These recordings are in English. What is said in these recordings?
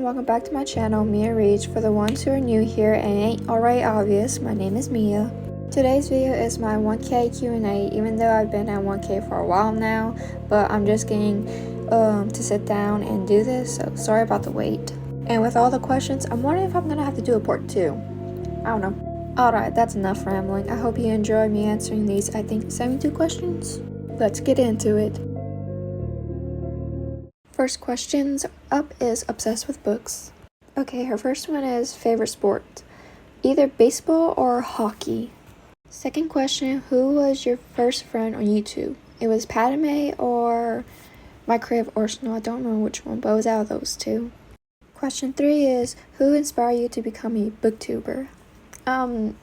welcome back to my channel, Mia Reach. For the ones who are new here and ain't already obvious, my name is Mia. Today's video is my 1K Q&A, even though I've been at 1K for a while now, but I'm just getting to sit down and do this, so sorry about the wait. And with all the questions, I'm wondering if I'm gonna have to do a part 2. I don't know. Alright, that's enough rambling. I hope you enjoy me answering these, I think, 72 questions. Let's get into it. First questions up is obsessed with books. Okay, her first one is favorite sport. Either baseball or hockey. Second question, who was your first friend on YouTube? It was Padme or My Crave Arsenal. I don't remember which one, but it was out of those two. Question 3 is, who inspired you to become a booktuber? I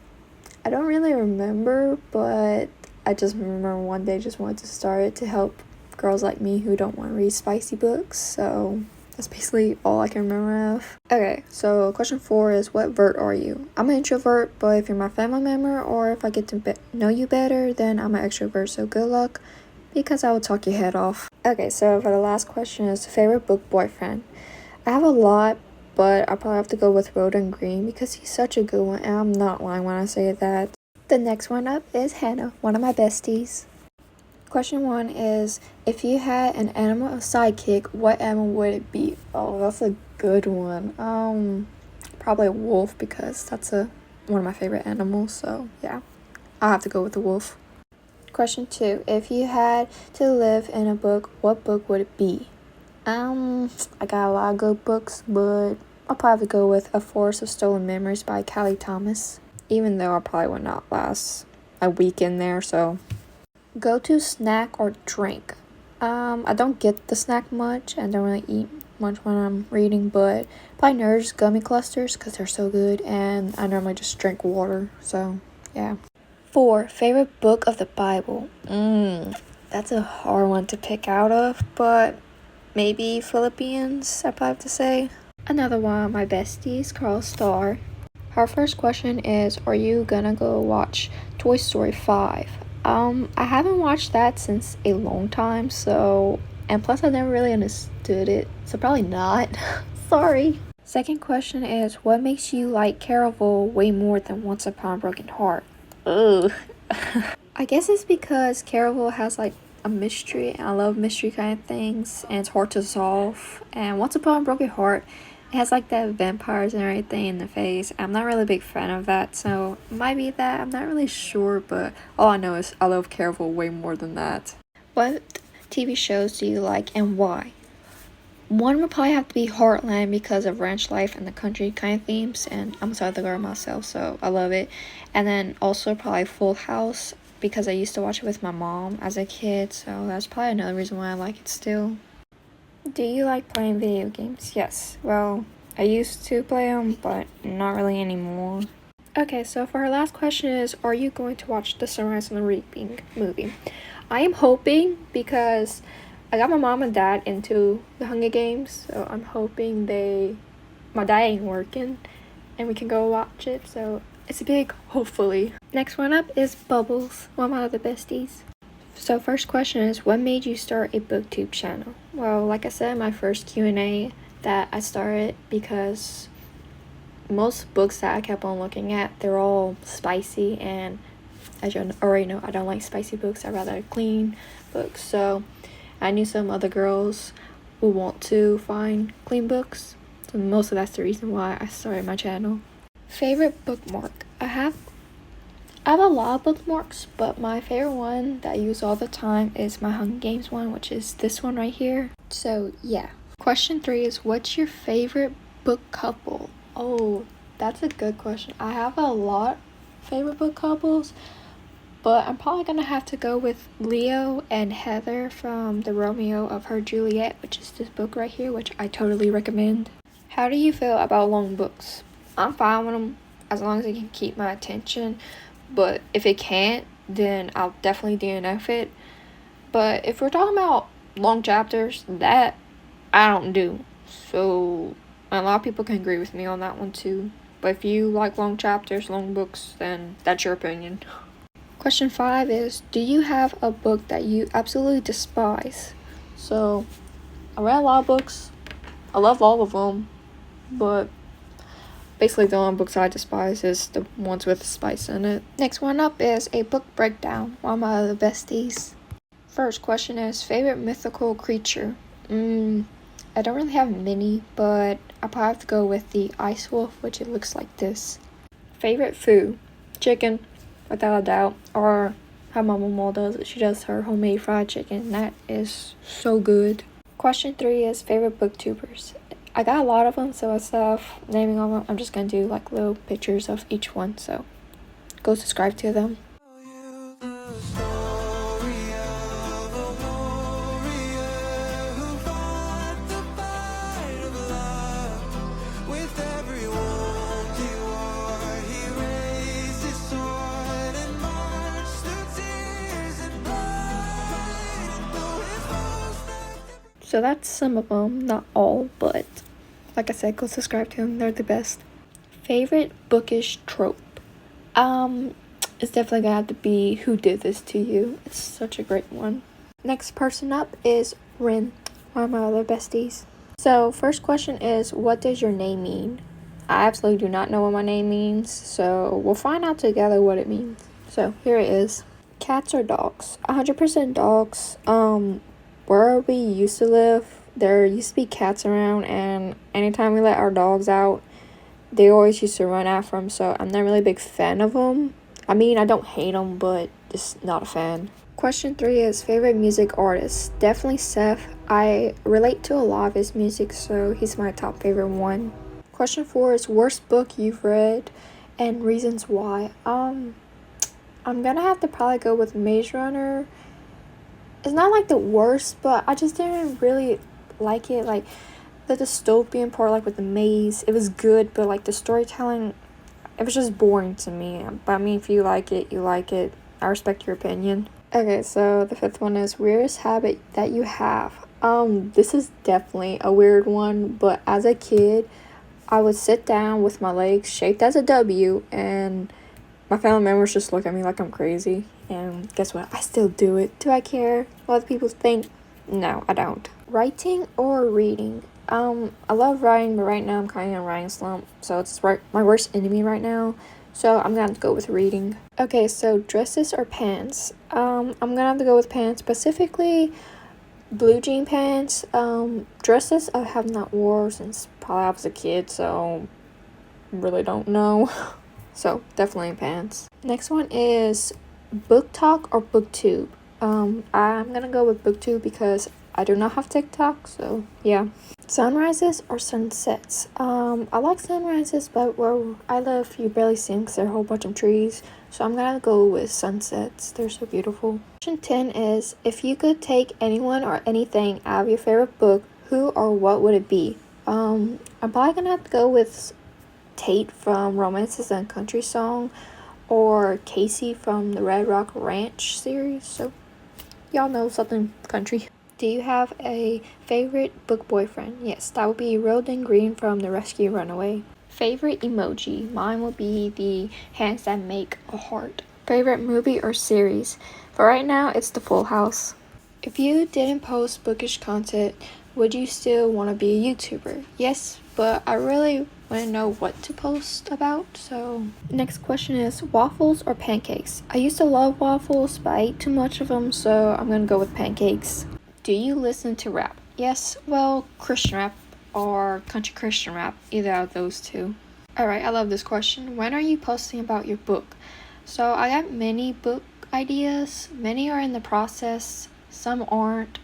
don't really remember, but I just remember one day just wanted to start it to help girls like me who don't want to read spicy books, so that's basically all I can remember of. Okay, so question 4 is, what vert are you? I'm an introvert, but if you're my family member or if I get to know you better, then I'm an extrovert, so good luck, because I will talk your head off. Okay, so for the last question is, favorite book boyfriend. I have a lot, but I probably have to go with Roden Green because he's such a good one, and I'm not lying when I say that. The next one up is Hannah, one of my besties. Question 1 is, if you had an animal sidekick, what animal would it be? Oh, that's a good one. Probably a wolf because that's one of my favorite animals, so yeah, I'll have to go with the wolf. Question 2, if you had to live in a book, what book would it be? I got a lot of good books, but I'll probably have to go with A Forest of Stolen Memories by Callie Thomas, even though I probably would not last a week in there, so. Go-to snack or drink. I don't get the snack much and don't really eat much when I'm reading, but probably Nerds gummy clusters because they're so good, and I normally just drink water, so yeah. 4, favorite book of the Bible. That's a hard one to pick out of, but maybe Philippians, I probably have to say. Another one of my besties, Carl Starr. Our first question is, are you gonna go watch Toy Story 5? I haven't watched that since a long time, so, and plus I never really understood it, so probably not. Sorry. Second question is, what makes you like Caraval way more than Once Upon a Broken Heart? Ugh. I guess it's because Caraval has like a mystery, and I love mystery kind of things, and it's hard to solve, and Once Upon a Broken Heart, it has like that vampires and everything in the face. I'm not really a big fan of that, so it might be that. I'm not really sure, but all I know is I love Caraval way more than that. What TV shows do you like and why? One would probably have to be Heartland because of ranch life and the country kind of themes, and I'm a Southern girl myself, so I love it. And then also probably Full House because I used to watch it with my mom as a kid, so that's probably another reason why I like it still. Do you like playing video games? Yes. Well, I used to play them, but not really anymore. Okay, so for our last question is, are you going to watch the Sunrise on the Reaping movie? I am hoping, because I got my mom and dad into the Hunger Games, so I'm hoping my dad ain't working, and we can go watch it, so it's a big hopefully. Next one up is Bubbles, one of my other besties. So first question is, what made you start a booktube channel? Well, like I said in my first Q&A, that I started because most books that I kept on looking at, they're all spicy, and as you already know, I don't like spicy books. I rather clean books, so I knew some other girls who want to find clean books, so most of that's the reason why I started my channel. Favorite bookmark. I have a lot of bookmarks, but my favorite one that I use all the time is my Hunger Games one, which is this one right here. So yeah. Question 3 is, what's your favorite book couple? Oh, that's a good question. I have a lot of favorite book couples, but I'm probably gonna have to go with Leo and Heather from The Romeo of Her Juliet, which is this book right here, which I totally recommend. How do you feel about long books? I'm fine with them as long as it can keep my attention. But if it can't, then I'll definitely DNF it. But if we're talking about long chapters, that I don't do. So a lot of people can agree with me on that one too. But if you like long chapters, long books, then that's your opinion. Question 5 is, do you have a book that you absolutely despise? So I read a lot of books. I love all of them. but basically the only books I despise is the ones with spice in it. Next one up is a book breakdown, one of my other besties. First question is favorite mythical creature. I don't really have many, but I probably have to go with the ice wolf, which it looks like this. Favorite food, chicken, without a doubt, or how my mom does it. She does her homemade fried chicken. That is so good. Question 3 is favorite booktubers. I got a lot of them, so instead of naming all of them, I'm just gonna do like little pictures of each one. So go subscribe to them. So that's some of them, not all, but like I said, go subscribe to them. They're the best. Favorite bookish trope. It's definitely gonna have to be Who Did This to You. It's such a great one. Next person up is Rin, one of my other besties. So first question is, what does your name mean? I absolutely do not know what my name means, so we'll find out together what it means. So here it is. Cats or dogs? 100% dogs. Where we used to live, there used to be cats around, and anytime we let our dogs out, they always used to run after them, so I'm not really a big fan of them. I mean, I don't hate them, but just not a fan. Question 3 is favorite music artist. Definitely Seth. I relate to a lot of his music, so he's my top favorite one. Question 4 is worst book you've read and reasons why. I'm gonna have to probably go with Maze Runner. It's not like the worst, but I just didn't really like it. Like the dystopian part, like with the maze, it was good, but like the storytelling, it was just boring to me. But I mean, if you like it, you like it. I respect your opinion. Okay, so the 5th one is weirdest habit that you have. This is definitely a weird one, but as a kid, I would sit down with my legs shaped as a W, and my family members just look at me like I'm crazy. And guess what? I still do it. Do I care what other people think? No, I don't. Writing or reading? I love writing, but right now I'm kind of in a writing slump, so it's my worst enemy right now. So I'm gonna have to go with reading. Okay, so dresses or pants? I'm gonna have to go with pants, specifically blue jean pants. Dresses I have not worn since probably I was a kid, so really don't know. So definitely pants. Next one is Book Talk or BookTube. I'm gonna go with BookTube because I do not have TikTok, so yeah. Sunrises or sunsets? I like sunrises, but where I live, you barely see them because there are a whole bunch of trees. So I'm gonna go with sunsets. They're so beautiful. Question 10 is, if you could take anyone or anything out of your favorite book, who or what would it be? I'm probably gonna have to go with Tate from Romances and Country Song, or Casey from the Red Rock Ranch series. So y'all know something country. Do you have a favorite book boyfriend? Yes, that would be Roden Green from The Rescue Runaway. Favorite emoji? Mine would be the hands that make a heart. Favorite movie or series? For right now, it's The Full House. If you didn't post bookish content, would you still want to be a YouTuber? Yes, but I really want to know what to post about. So next question is waffles or pancakes? I used to love waffles, but I ate too much of them, so I'm gonna go with pancakes. Do you listen to rap? Yes, well, Christian rap or country Christian rap, either of those two. Alright, I love this question. When are you posting about your book? So I got many book ideas. Many are in the process, some aren't.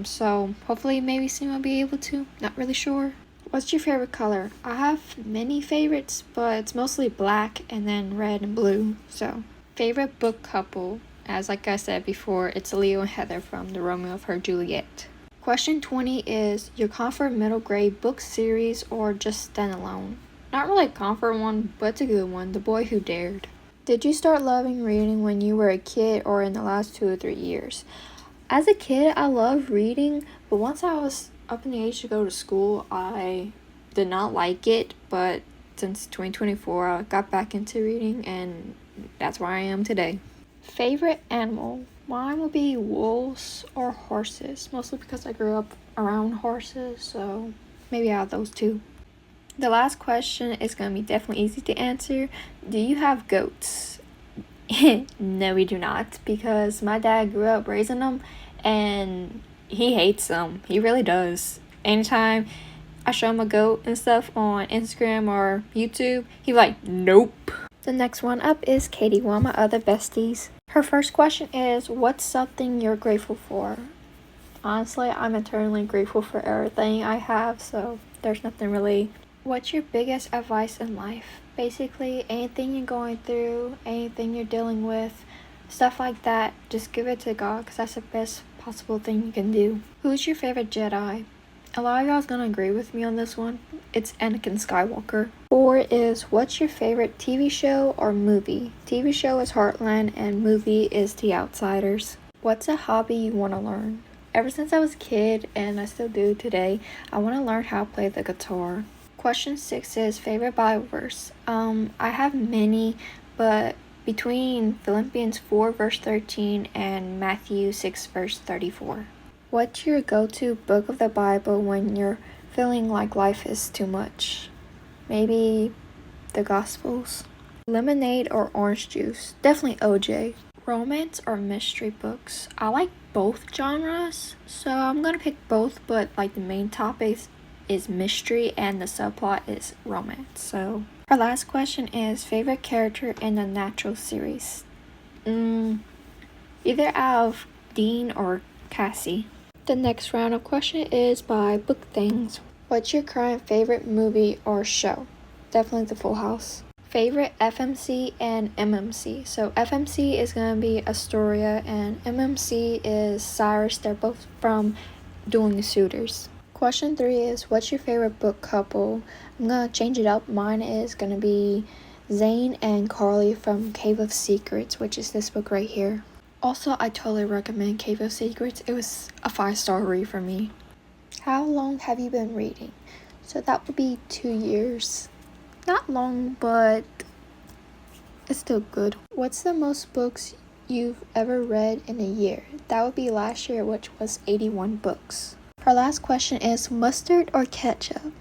So hopefully maybe soon I'll be able to. Not really sure. What's your favorite color? I have many favorites, but it's mostly black and then red and blue. So favorite book couple? As like I said before, it's Leo and Heather from The Romeo of Her Juliet. Question 20 is your comfort middle grade book series or just standalone? Not really a comfort one, but it's a good one. The Boy Who Dared. Did you start loving reading when you were a kid or in the last 2 or 3 years? As a kid, I loved reading, but once I was up in the age to go to school, I did not like it. But since 2024, I got back into reading, and that's where I am today. Favorite animal? Mine will be wolves or horses, mostly because I grew up around horses, so maybe out of those two. The last question is going to be definitely easy to answer. Do you have goats? No, we do not, because my dad grew up raising them and he hates them. He really does. Anytime I show him a goat and stuff on Instagram or YouTube, he's like, nope. The next one up is Katie, one of my other besties. Her first question is, what's something you're grateful for? Honestly, I'm eternally grateful for everything I have, so there's nothing really. What's your biggest advice in life? Basically, anything you're going through, anything you're dealing with, stuff like that, just give it to God, because that's the best possible thing you can do. Who's your favorite Jedi? A lot of y'all's gonna agree with me on this one. It's Anakin Skywalker. 4 is, what's your favorite TV show or movie? TV show is Heartland and movie is The Outsiders. What's a hobby you want to learn? Ever since I was a kid, and I still do today, I want to learn how to play the guitar. Question 6 is favorite Bible verse. I have many, but between Philippians 4 verse 13 and Matthew 6 verse 34. What's your go-to book of the Bible when you're feeling like life is too much? Maybe the Gospels. Lemonade or orange juice? Definitely OJ. Romance or mystery books? I like both genres, so I'm gonna pick both, but like the main topic is mystery and the subplot is romance. So our last question is favorite character in the Natural series. Either out of Dean or Cassie. The next round of question is by Book Things. What's your current favorite movie or show? Definitely The Full House. Favorite FMC and MMC. So FMC is going to be Astoria and MMC is Cyrus. They're both from Dueling the Suitors. Question 3 is, what's your favorite book couple? I'm going to change it up. Mine is going to be Zane and Carly from Cave of Secrets, which is this book right here. Also, I totally recommend Cave of Secrets. It was a 5-star read for me. How long have you been reading? So that would be 2 years. Not long, but it's still good. What's the most books you've ever read in a year? That would be last year, which was 81 books. Our last question is mustard or ketchup?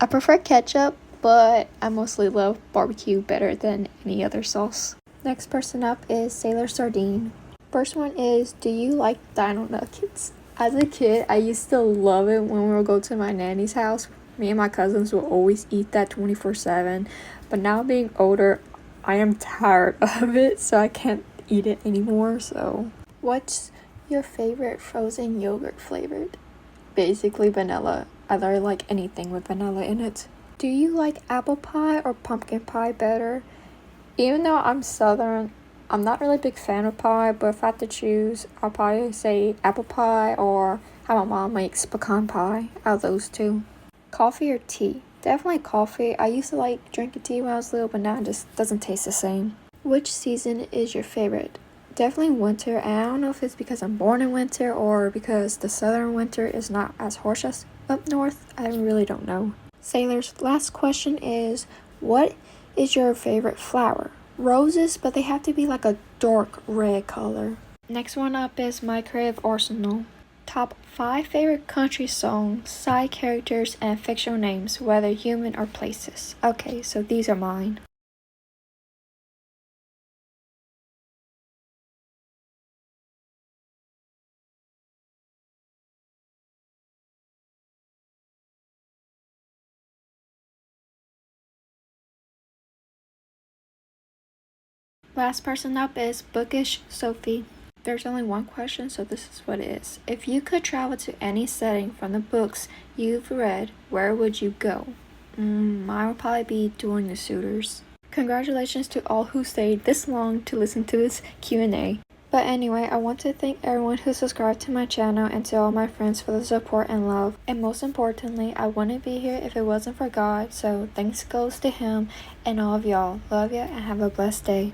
I prefer ketchup, but I mostly love barbecue better than any other sauce. Next person up is Sailor Sardine. First one is, do you like Dino Nuggets? As a kid, I used to love it when we would go to my nanny's house. Me and my cousins will always eat that 24/7. But now being older, I am tired of it, so I can't eat it anymore. So, what's your favorite frozen yogurt flavored? Basically vanilla. I really like anything with vanilla in it. Do you like apple pie or pumpkin pie better? Even though I'm Southern, I'm not really a big fan of pie, but if I had to choose, I'll probably say apple pie or how my mom makes pecan pie, out of those two. Coffee or tea? Definitely coffee. I used to like drinking tea when I was little, but now it just doesn't taste the same. Which season is your favorite? Definitely winter, and I don't know if it's because I'm born in winter or because the southern winter is not as harsh as up north. I really don't know. Sailor's last question is, what is your favorite flower? Roses, but they have to be like a dark red color. Next one up is My Creative Arsenal. Top 5 favorite country songs, side characters, and fictional names, whether human or places. Okay, so these are mine. Last person up is Bookish Sophie. There's only one question, so this is what it is. If you could travel to any setting from the books you've read, where would you go? Mine would probably be Dueling the Suitors. Congratulations to all who stayed this long to listen to this Q&A. But anyway, I want to thank everyone who subscribed to my channel and to all my friends for the support and love. And most importantly, I wouldn't be here if it wasn't for God, so thanks goes to Him and all of y'all. Love ya and have a blessed day.